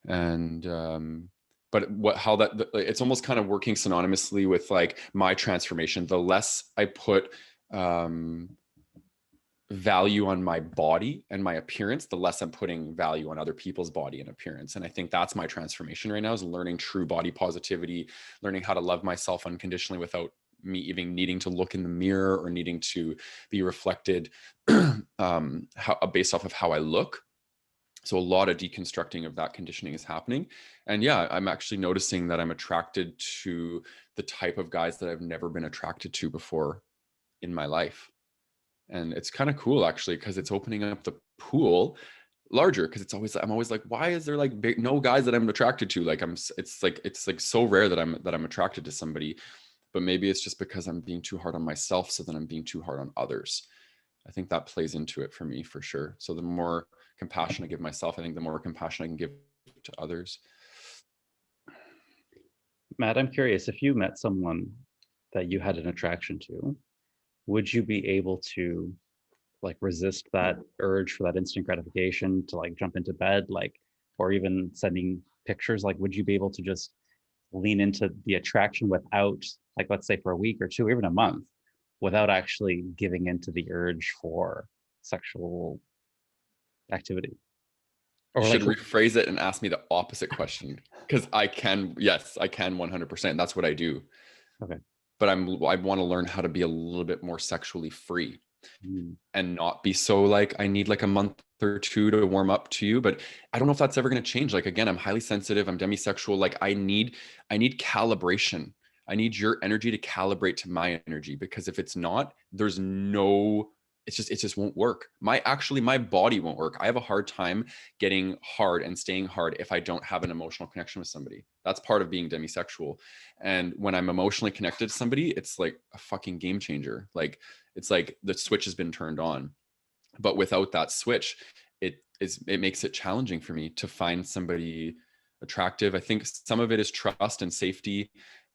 And but how that it's almost kind of working synonymously with like my transformation. The less I put value on my body and my appearance, the less I'm putting value on other people's body and appearance. And I think that's my transformation right now, is learning true body positivity, learning how to love myself unconditionally without me even needing to look in the mirror or needing to be reflected based off of how I look. So a lot of deconstructing of that conditioning is happening. And yeah, I'm actually noticing that I'm attracted to the type of guys that I've never been attracted to before in my life. And it's kind of cool actually, because it's opening up the pool larger, because I'm always like, why is there like no guys that I'm attracted to? Like it's like so rare that I'm attracted to somebody. But maybe it's just because I'm being too hard on myself, so then I'm being too hard on others. I think that plays into it for me for sure. So the more compassion I give myself, I think the more compassion I can give to others. Matt, I'm curious, if you met someone that you had an attraction to, would you be able to like resist that urge for that instant gratification to like jump into bed, like, or even sending pictures? Like, would you be able to just lean into the attraction without, like, let's say for a week or two, or even a month, without actually giving into the urge for sexual activity? You Or should like, rephrase it and ask me the opposite question, because yes, I can 100%. That's what I do. okay. But I want to learn how to be a little bit more sexually free. Mm. And not be so like, I need like a month or two to warm up to you. But I don't know if that's ever going to change. Like, again, I'm highly sensitive, I'm demisexual. Like I need calibration. I need your energy to calibrate to my energy, because if it's not, there's no, it just won't work. My body won't work. I have a hard time getting hard and staying hard if I don't have an emotional connection with somebody. That's part of being demisexual. And when I'm emotionally connected to somebody, it's like a fucking game changer. Like it's like the switch has been turned on. But without that switch, it makes it challenging for me to find somebody attractive. I think some of it is trust and safety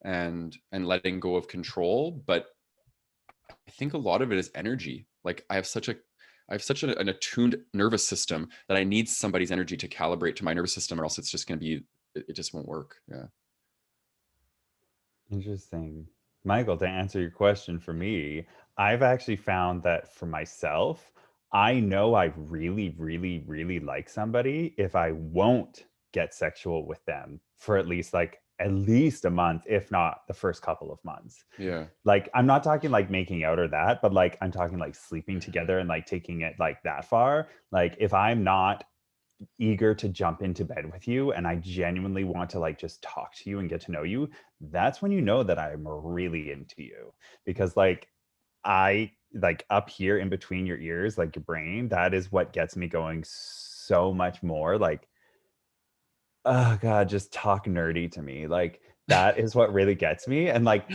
and letting go of control, but I think a lot of it is energy. Like I have such an attuned nervous system that I need somebody's energy to calibrate to my nervous system, or else it's just going to be, it just won't work. Yeah. Interesting. Michael, to answer your question, for me, I've actually found that for myself, I know I really, really, really like somebody if I won't get sexual with them for at least a month, if not the first couple of months. Yeah. Like, I'm not talking like making out or that, but like I'm talking like sleeping together and like taking it like that far. Like if I'm not eager to jump into bed with you and I genuinely want to like just talk to you and get to know you, that's when you know that I'm really into you. Because like I like up here in between your ears, like your brain, that is what gets me going so much more. Like, oh God, just talk nerdy to me. Like that is what really gets me. And like,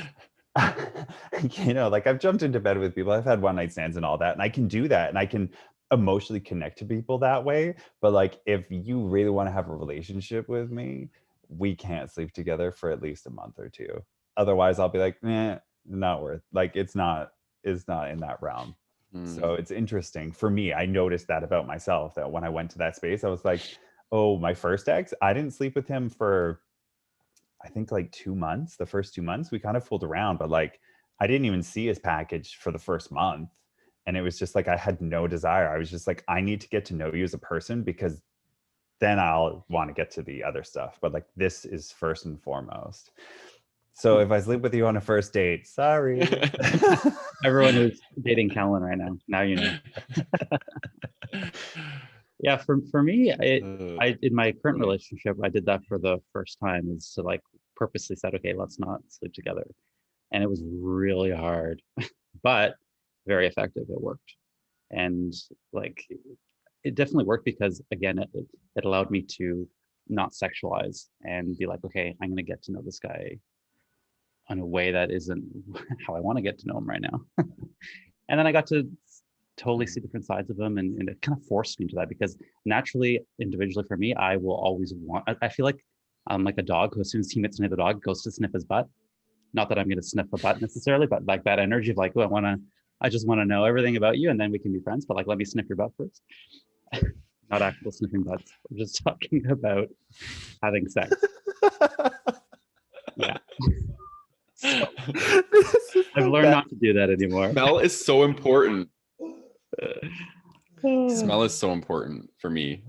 like I've jumped into bed with people, I've had one night stands and all that, and I can do that and I can emotionally connect to people that way. But like, if you really want to have a relationship with me, we can't sleep together for at least a month or two. Otherwise, I'll be like, not worth. Like, it's not in that realm. So it's interesting for me. I noticed that about myself, that when I went to that space, I was like, oh, my first ex, I didn't sleep with him for I think like 2 months. The first 2 months, we kind of fooled around, but like I didn't even see his package for the first month. And it was just like I had no desire. I was just like, I need to get to know you as a person, because then I'll want to get to the other stuff. But like this is first and foremost. So if I sleep with you on a first date, sorry. Everyone who's dating Callan right now you know. Yeah, for me, Uh, I in my current funny. relationship, I did that for the first time, is to like purposely said, okay, let's not sleep together. And it was really hard, but very effective. It worked. And like it definitely worked because again, it allowed me to not sexualize and be like, okay, I'm gonna get to know this guy in a way that isn't how I want to get to know him right now. And then I got to totally see different sides of him, and it kind of forced me into that because naturally, individually for me, I will always want. I feel like I'm like a dog who, as soon as he meets another dog, goes to sniff his butt. Not that I'm going to sniff a butt necessarily, but like that energy of like, oh, I just want to know everything about you, and then we can be friends. But like, let me sniff your butt first. Not actual sniffing butts. I'm just talking about having sex. Yeah. So This is I've the learned best. not to do that anymore. Smell is so important. Smell Yep. is so important for me.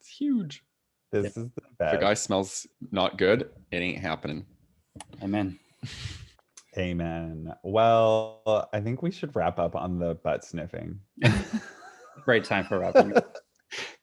It's huge. This is the If a guy best. smells not good, it ain't happening. Amen. Amen. Well, I think we should wrap up on the butt sniffing. Great time for wrapping up.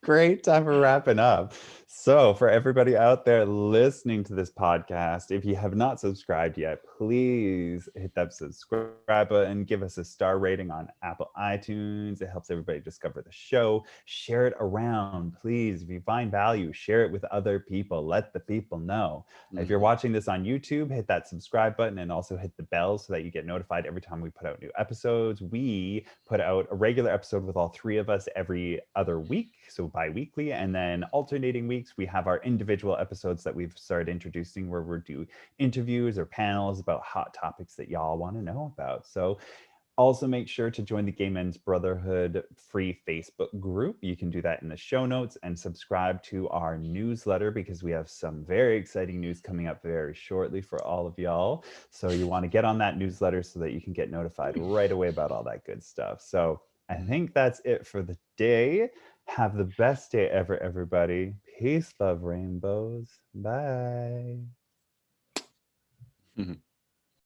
Great time for wrapping up. So, for everybody out there listening to this podcast, if you have not subscribed yet, please hit that subscribe button, give us a star rating on Apple iTunes. It helps everybody discover the show. Share it around, please. If you find value, share it with other people. Let the people know. If you're watching this on YouTube, hit that subscribe button and also hit the bell so that you get notified every time we put out new episodes. We put out a regular episode with all three of us every other week, so bi-weekly, and then alternating weeks we have our individual episodes that we've started introducing where we're doing interviews or panels about hot topics that y'all want to know about. So also make sure to join the Gay Men's Brotherhood free Facebook group. You can do that in the show notes, and subscribe to our newsletter because we have some very exciting news coming up very shortly for all of y'all. So you want to get on that newsletter so that you can get notified right away about all that good stuff. So I think that's it for the day. Have the best day ever, everybody. Peace, love, rainbows. Bye.